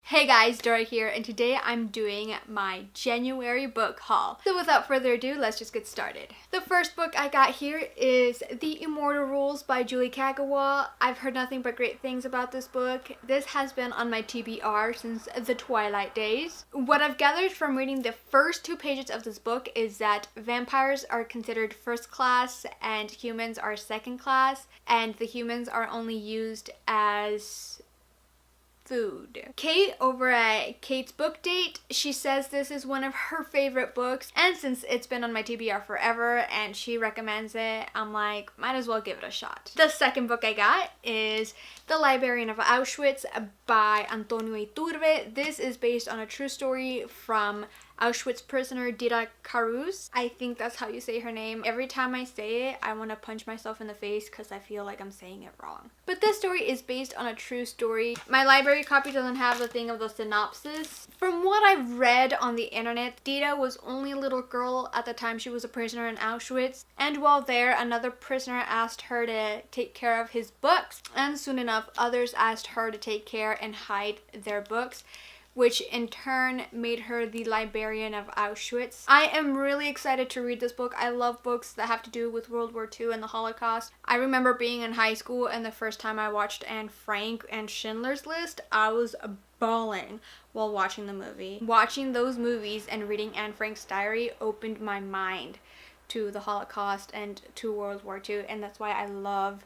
Hey guys, Dora here, and today I'm doing my January book haul. So without further ado, let's just get started. The first book I got here is The Immortal Rules by Julie Kagawa. I've heard nothing but great things about this book. This has been on my TBR since the Twilight days. What I've gathered from reading the first 2 pages of this book is that vampires are considered first class and humans are second class, and the humans are only used as food. Kate over at Kate's Book Date, she says this is one of her favorite books, and since it's been on my TBR forever and she recommends it, I'm like, might as well give it a shot. The second book I got is The Librarian of Auschwitz by Antonio Iturbe. This is based on a true story from Auschwitz prisoner Dita Karus. I think that's how you say her name. Every time I say it, I want to punch myself in the face because I feel like I'm saying it wrong. But this story is based on a true story. My library copy doesn't have the thing of the synopsis. From what I've read on the internet, Dita was only a little girl at the time she was a prisoner in Auschwitz, and while there, another prisoner asked her to take care of his books, and soon enough, others asked her to take care and hide their books, which in turn made her the Librarian of Auschwitz. I am really excited to read this book. I love books that have to do with World War II and the Holocaust. I remember being in high school and the first time I watched Anne Frank and Schindler's List, I was bawling while watching the movie. Watching those movies and reading Anne Frank's diary opened my mind to the Holocaust and to World War II, and that's why I love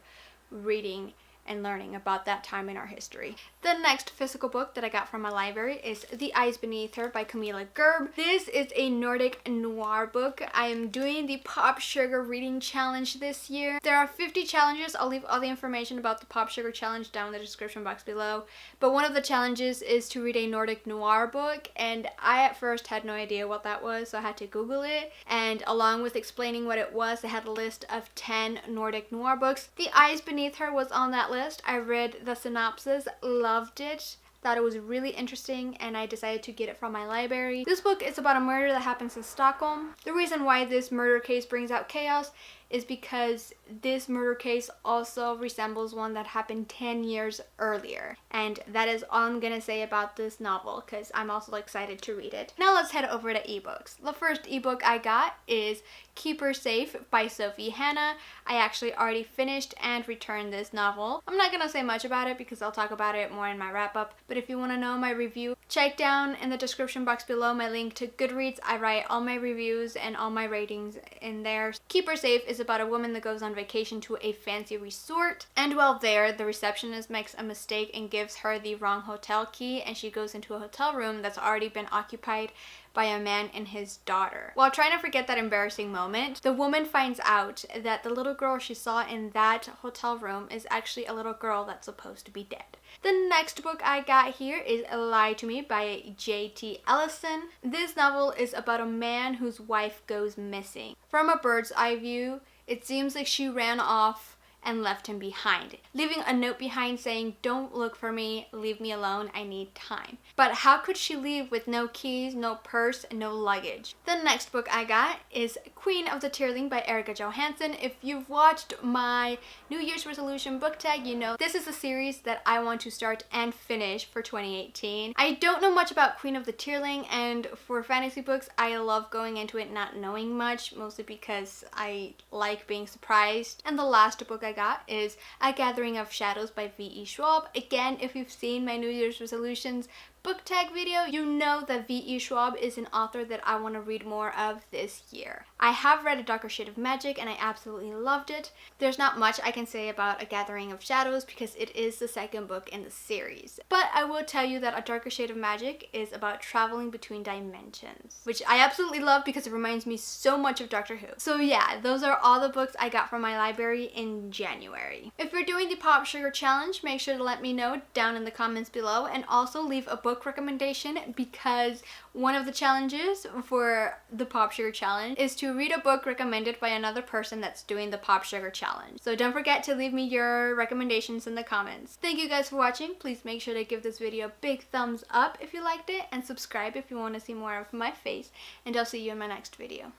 reading and learning about that time in our history. The next physical book that I got from my library is The Eyes Beneath Her by Camilla Gerb. This is a Nordic noir book. I am doing the POPSUGAR reading challenge this year. There are 50 challenges. I'll leave all the information about the POPSUGAR challenge down in the description box below. But one of the challenges is to read a Nordic noir book, and I at first had no idea what that was, so I had to Google it. And along with explaining what it was, they had a list of 10 Nordic noir books. The Eyes Beneath Her was on that list. I read the synopsis, loved it, thought it was really interesting, and I decided to get it from my library. This book is about a murder that happens in Stockholm. The reason why this murder case brings out chaos is because this murder case also resembles one that happened 10 years earlier. And that is all I'm gonna say about this novel because I'm also excited to read it. Now let's head over to ebooks. The first ebook I got is Keep Her Safe by Sophie Hannah. I actually already finished and returned this novel. I'm not gonna say much about it because I'll talk about it more in my wrap up, but if you want to know my review, check down in the description box below my link to Goodreads. I write all my reviews and all my ratings in there. Keep Her Safe is about a woman that goes on vacation to a fancy resort, and while there, the receptionist makes a mistake and gives her the wrong hotel key, and she goes into a hotel room that's already been occupied by a man and his daughter. While trying to forget that embarrassing moment, the woman finds out that the little girl she saw in that hotel room is actually a little girl that's supposed to be dead. The next book I got here is Lie to Me by J.T. Ellison. This novel is about a man whose wife goes missing. From a bird's eye view, it seems like she ran off and left him behind, leaving a note behind saying, "Don't look for me, leave me alone, I need time." But how could she leave with no keys, no purse, and no luggage? The next book I got is Queen of the Tearling by Erica Johansson. If you've watched my New Year's resolution book tag, you know this is a series that I want to start and finish for 2018. I don't know much about Queen of the Tearling, and for fantasy books, I love going into it not knowing much, mostly because I like being surprised. And the last book I got is A Gathering of Shadows by V.E. Schwab. Again, if you've seen my New Year's resolutions book tag video, you know that V.E. Schwab is an author that I want to read more of this year. I have read A Darker Shade of Magic and I absolutely loved it. There's not much I can say about A Gathering of Shadows because it is the second book in the series. But I will tell you that A Darker Shade of Magic is about traveling between dimensions, which I absolutely love because it reminds me so much of Doctor Who. So yeah, those are all the books I got from my library in January. If you're doing the POPSUGAR challenge, make sure to let me know down in the comments below, and also leave a book recommendation because one of the challenges for the POPSUGAR challenge is to read a book recommended by another person that's doing the POPSUGAR challenge. So don't forget to leave me your recommendations in the comments. Thank you guys for watching. Please make sure to give this video a big thumbs up if you liked it, and subscribe if you want to see more of my face, and I'll see you in my next video.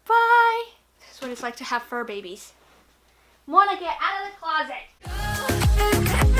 Bye! This is what it's like to have fur babies. Wanna get out of the closet!